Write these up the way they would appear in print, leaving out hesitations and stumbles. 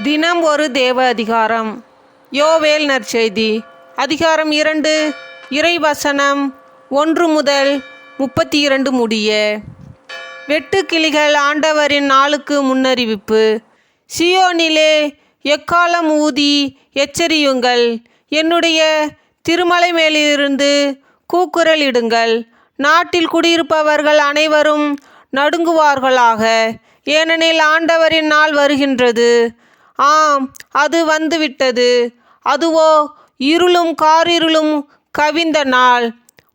தினம் ஒரு தேவ அதிகாரம். யோவேல் நற்செய்தி அதிகாரம் 2 இறைவசனம் 1 முதல் 32 முடிய. வெட்டுக்கிளிகள் ஆண்டவரின் நாளுக்கு முன்னறிவிப்பு. சியோனிலே எக்காலம் ஊதி எச்சரியுங்கள், என்னுடைய திருமலை மேலிருந்து கூக்குரலிடுங்கள். நாட்டில் குடியிருப்பவர்கள் அனைவரும் நடுங்குவார்களாக, ஏனெனில் ஆண்டவரின் நாள் வருகின்றது. ஆம், அது வந்துவிட்டது. அதுவோ இருளும் காரிருளும் கவிந்த நாள்,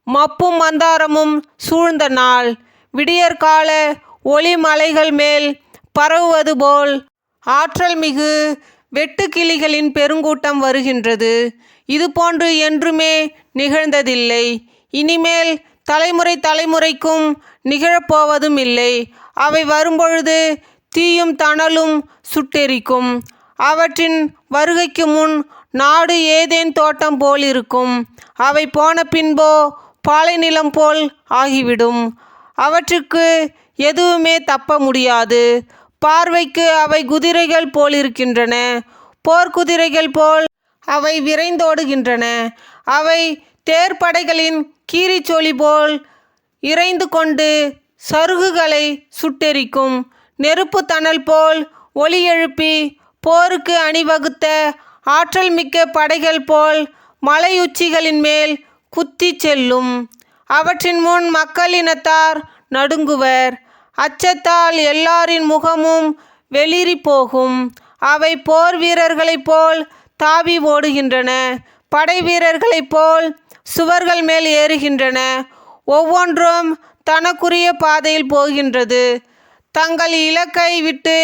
மப்பும் மந்தாரமும் சூழ்ந்த நாள். விடியற்கால ஒளி மலைகள் மேல் பரவுவது போல் ஆற்றல் மிகு வெட்டுக்கிளிகளின் பெருங்கூட்டம் வருகின்றது. இதுபோன்று என்றுமே நிகழ்ந்ததில்லை, இனிமேல் தலைமுறை தலைமுறைக்கும் நிகழப்போவதும் இல்லை. அவை வரும்பொழுது தீயும் தணலும் சுட்டெரிக்கும். அவற்றின் வருகைக்கு முன் நாடு ஏதேன் தோட்டம் போல் இருக்கும். அவை போன பின்போ பாலைநிலம் போல் ஆகிவிடும். அவற்றுக்கு எதுவுமே தப்ப முடியாது. பார்வைக்கு அவை குதிரைகள் போலிருக்கின்றன, போர்க்குதிரைகள் போல் அவை விரைந்தோடுகின்றன. அவை தேர்ப்படைகளின் கீரிச்சொலி போல் இறைந்து கொண்டு சருகுகளை சுட்டெரிக்கும். நெருப்பு தணல் போல் ஒலி எழுப்பி போருக்கு அணிவகுத்த ஆற்றல் மிக்க படைகள் போல் மலையுச்சிகளின் மேல் குத்தி செல்லும். அவற்றின் முன் மக்களினத்தார் நடுங்குவர். அச்சத்தால் எல்லாரின் முகமும் வெளிரி போகும். அவை போர் வீரர்களைப் போல் தாவி ஓடுகின்றன, படை வீரர்களைப் போல் சுவர்கள் மேல் ஏறுகின்றன. ஒவ்வொன்றும் தனக்குரிய பாதையில் போகின்றது. தங்கள் இலக்கை விட்டு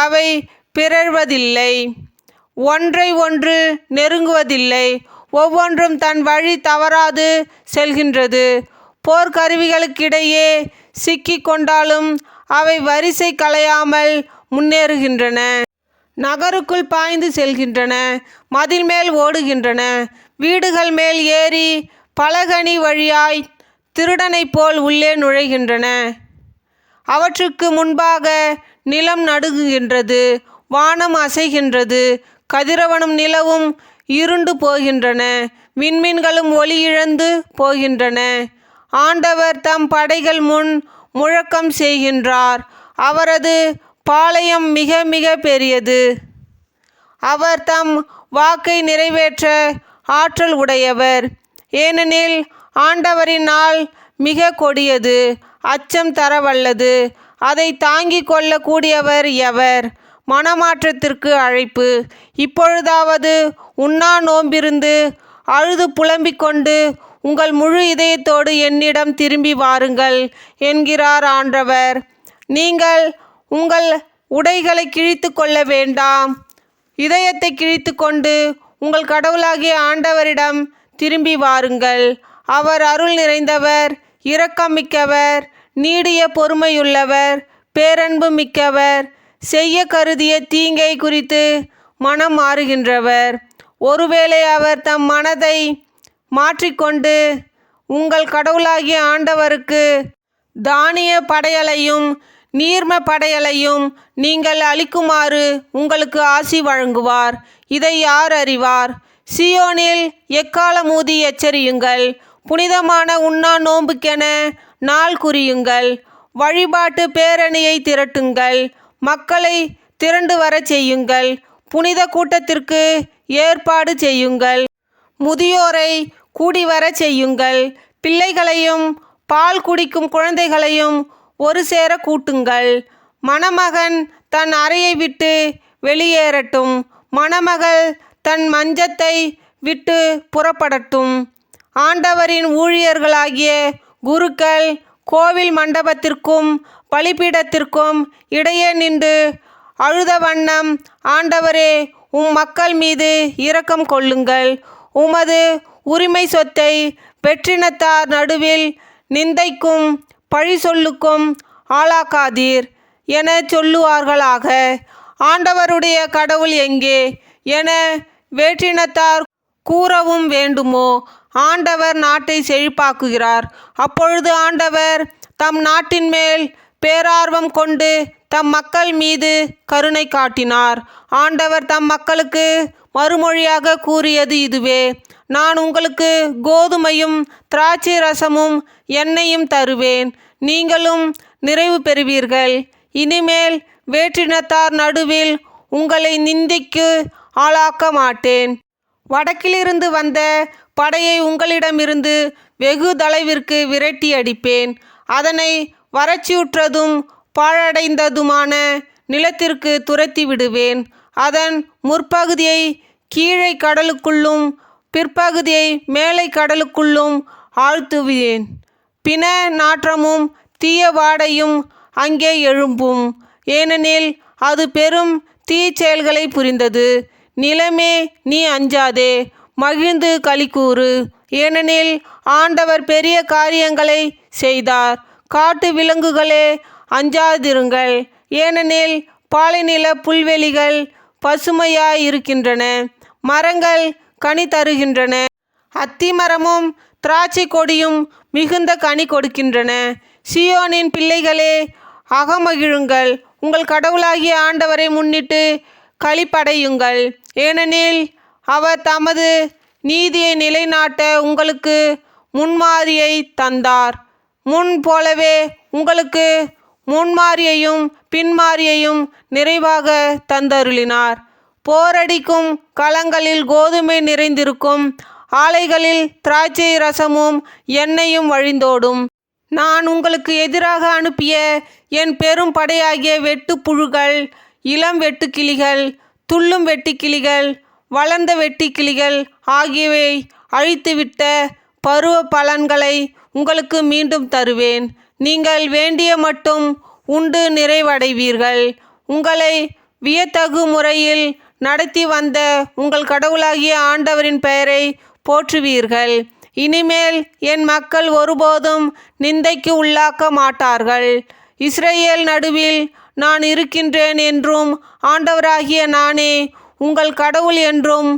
அவை பிறழ்வதில்லை, ஒன்றை ஒன்று நெருங்குவதில்லை. ஒவ்வொன்றும் தன் வழி தவறாது செல்கின்றது. போர்க்கருவிகளுக்கிடையே சிக்கி கொண்டாலும் அவை வரிசை கலையாமல் முன்னேறுகின்றன. நகருக்குள் பாய்ந்து செல்கின்றன, மதில் மேல் ஓடுகின்றன, வீடுகள் மேல் ஏறி பலகனி வழியாய் திருடனைப் போல் உள்ளே நுழைகின்றன. அவற்றுக்கு முன்பாக நிலம் நடுங்குகின்றது, வானம் அசைகின்றது, கதிரவனும் நிலவும் இருண்டு போகின்றன, விண்மீன்களும் ஒளி இழந்து போகின்றன. ஆண்டவர் தம் படைகள் முன் முழக்கம் செய்கின்றார். அவரது பாளையம் மிக மிக பெரியது. அவர் தம் வாக்கை நிறைவேற்ற ஆற்றல் உடையவர். ஏனெனில் ஆண்டவரின் நாள் மிக கொடியது, அச்சம் தரவல்லது. அதை தாங்கிக் கொள்ளக்கூடியவர் எவர்? மனமாற்றத்திற்கு அழைப்பு. இப்பொழுதாவது உண்ணா நோன்பிருந்து அழுது புலம்பிக் கொண்டு உங்கள் முழு இதயத்தோடு என்னிடம் திரும்பி வாருங்கள் என்கிறார் ஆண்டவர். நீங்கள் உங்கள் உடைகளை கிழித்து கொள்ள வேண்டாம். இதயத்தை கிழித்து கொண்டு உங்கள் கடவுளாகிய ஆண்டவரிடம் திரும்பி வாருங்கள். அவர் அருள் நிறைந்தவர், இரக்கம் மிக்கவர், நீடிய பொறுமையுள்ளவர், பேரன்பு மிக்கவர், செய்ய கருதிய தீங்கை குறித்து மனம் மாறுகின்றவர். ஒருவேளை அவர் தம் மனதை மாற்றிக்கொண்டு உங்கள் கடவுளாகிய ஆண்டவருக்கு தானிய படையலையும் நீர்ம படையலையும் நீங்கள் அளிக்குமாறு உங்களுக்கு ஆசி வழங்குவார். இதை யார் அறிவார்? சியோனில் எக்காலம் ஊதி எச்சரியுங்கள், புனிதமான உண்ணா நோன்புக்கென நாள் குறியுங்கள். வழிபாட்டு பேரணியை திரட்டுங்கள், மக்களை திரண்டு வரச் செய்யுங்கள். புனித கூட்டத்திற்கு ஏற்பாடு செய்யுங்கள். முதியோரை கூடி வரச் செய்யுங்கள். பிள்ளைகளையும் பால் குடிக்கும் குழந்தைகளையும் ஒரு சேர கூட்டுங்கள். மணமகன் தன் அறையை விட்டு வெளியேறட்டும், மணமகள் தன் மஞ்சத்தை விட்டு புறப்படட்டும். ஆண்டவரின் ஊழியர்களாகிய குருக்கள் கோவில் மண்டபத்திற்கும் பலிபீடத்திற்கும் இடையே நின்று அழுத வண்ணம், ஆண்டவரே, உம் மக்கள் மீது இரக்கம் கொள்ளுங்கள். உமது உரிமை சொத்தை வெற்றினத்தார் நடுவில் நிந்தைக்கும் பழி சொல்லுக்கும் ஆளாக்காதீர் என சொல்லுவார்களாக. ஆண்டவருடைய கடவுள் எங்கே என வேற்றினத்தார் கூறவும் வேண்டுமோ? ஆண்டவர் நாட்டை செழிப்பாக்குகிறார். அப்பொழுது ஆண்டவர் தம் நாட்டின் மேல் பேரார்வம் கொண்டு தம் மக்கள் மீது கருணை காட்டினார். ஆண்டவர் தம் மக்களுக்கு மறுமொழியாக கூறியது இதுவே: நான் உங்களுக்கு கோதுமையும் திராட்சை ரசமும் எண்ணெயும் தருவேன், நீங்களும் நிறைவு பெறுவீர்கள். இனிமேல் வேற்றினத்தார் நடுவில் உங்களை நிந்தைக்கு ஆளாக்க மாட்டேன். வடக்கிலிருந்து வந்த படையை உங்களிடமிருந்து வெகு தொலைவிற்கு விரட்டி அடிப்பேன். அதனை வறட்சியுற்றதும் பாழடைந்ததுமான நிலத்திற்கு துரத்தி விடுவேன். அதன் முற்பகுதியை கீழே கடலுக்குள்ளும் பிற்பகுதியை மேலை கடலுக்குள்ளும் ஆழ்த்துவேன். பிண நாற்றமும் தீய வாடையும் அங்கே எழும்பும், ஏனெனில் அது பெரும் தீச்செயல்களை புரிந்தது. நிலமே, நீ அஞ்சாதே, மகிழ்ந்து களிகூறு, ஏனெனில் ஆண்டவர் பெரிய காரியங்களை செய்தார். காட்டு விலங்குகளே, அஞ்சாதிருங்கள், ஏனெனில் பாலைநில புல்வெளிகள் பசுமையாயிருக்கின்றன, மரங்கள் கனி தருகின்றன, அத்திமரமும் திராட்சை கொடியும் மிகுந்த கனி கொடுக்கின்றன. சீயோனின் பிள்ளைகளே, அகமகிழுங்கள், உங்கள் கடவுளாகிய ஆண்டவரை முன்னிட்டு களிப்படையுங்கள், ஏனெனில் அவர் தமது நீதியை நிலைநாட்ட உங்களுக்கு முன்மாதிரியை தந்தார். முன் போலவே உங்களுக்கு முன்மாதிரியையும் பின்மாதிரியையும் நிறைவாக தந்தருளினார். போரடிக்கும் களங்களில் கோதுமை நிறைந்திருக்கும், ஆலைகளில் திராட்சை ரசமும் எண்ணெயும் வழிந்தோடும். நான் உங்களுக்கு எதிராக அனுப்பிய என் பெரும் படையாகிய வெட்டுப்புழுகள், இளம் வெட்டுக்கிளிகள், துள்ளும் வெட்டுக்கிளிகள், வளர்ந்த வெட்டுக்கிளிகள் ஆகியவை அழித்துவிட்ட பருவ பலன்களை உங்களுக்கு மீண்டும் தருவேன். நீங்கள் வேண்டிய மட்டும் உண்டு நிறைவடைவீர்கள். உங்களை வியத்தகு முறையில் நடத்தி வந்த உங்கள் கடவுளாகிய ஆண்டவரின் பெயரை போற்றுவீர்கள். இனிமேல் என் மக்கள் ஒருபோதும் நிந்தைக்கு உள்ளாக்க மாட்டார்கள். இஸ்ரேல் நடுவில் நான் இருக்கின்றேன் என்றும் ஆண்டவராகிய நானே உங்கள் கடவுள் என்றும்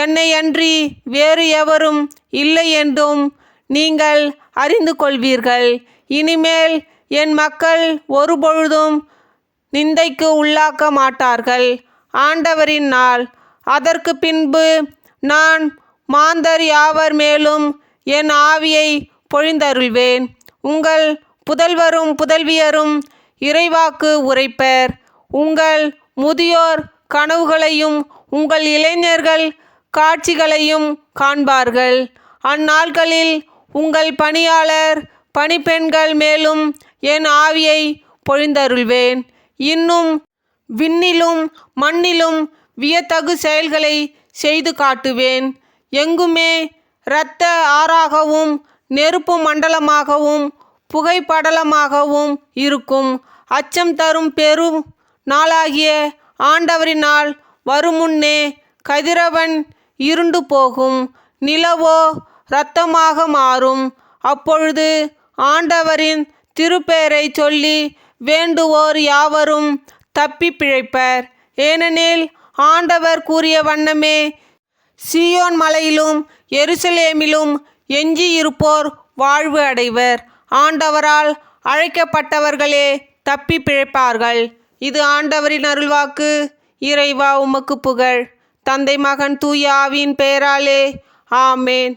என்னை அன்றி வேறு எவரும் இல்லை என்றும் நீங்கள் அறிந்து கொள்வீர்கள். இனிமேல் என் மக்கள் ஒருபொழுதும் நிந்தைக்கு உள்ளாக்க மாட்டார்கள். ஆண்டவரின் நாள். அதற்கு பின்பு நான் மாந்தர் யாவர் மேலும் என் ஆவியை பொழிந்தருள்வேன். உங்கள் புதல்வரும் புதல்வியரும் இறைவாக்கு உரைப்பர். உங்கள் முதியோர் கனவுகளையும் உங்கள் இளைஞர்கள் காட்சிகளையும் காண்பார்கள். அந்நாட்களில் உங்கள் பணியாளர் பணிப்பெண்கள் மேலும் என் ஆவியை பொழிந்தருள்வேன். இன்னும் விண்ணிலும் மண்ணிலும் வியத்தகு செயல்களை செய்து காட்டுவேன். எங்குமே இரத்த ஆறாகவும் நெருப்பு மண்டலமாகவும் புகைப்படலமாகவும் இருக்கும். அச்சம் தரும் பெரும் நாளாகிய ஆண்டவரின் நாள் வருமுன்னே கதிரவன் இருண்டு போகும், நிலவோ இரத்தமாக மாறும். அப்பொழுது ஆண்டவரின் திருப்பெயரை சொல்லி வேண்டுவோர் யாவரும் தப்பி பிழைப்பர். ஏனெனில் ஆண்டவர் கூறிய வண்ணமே சீயோன் மலையிலும் எருசலேமிலும் எஞ்சியிருப்போர் வாழ்வு அடைவர். ஆண்டவரால் அழைக்கப்பட்டவர்களே தப்பி பிழைப்பார்கள். இது ஆண்டவரின் அருள்வாக்கு. இறைவா, உமக்கு புகழ். தந்தை, மகன், தூய ஆவியின் பெயராலே ஆமேன்.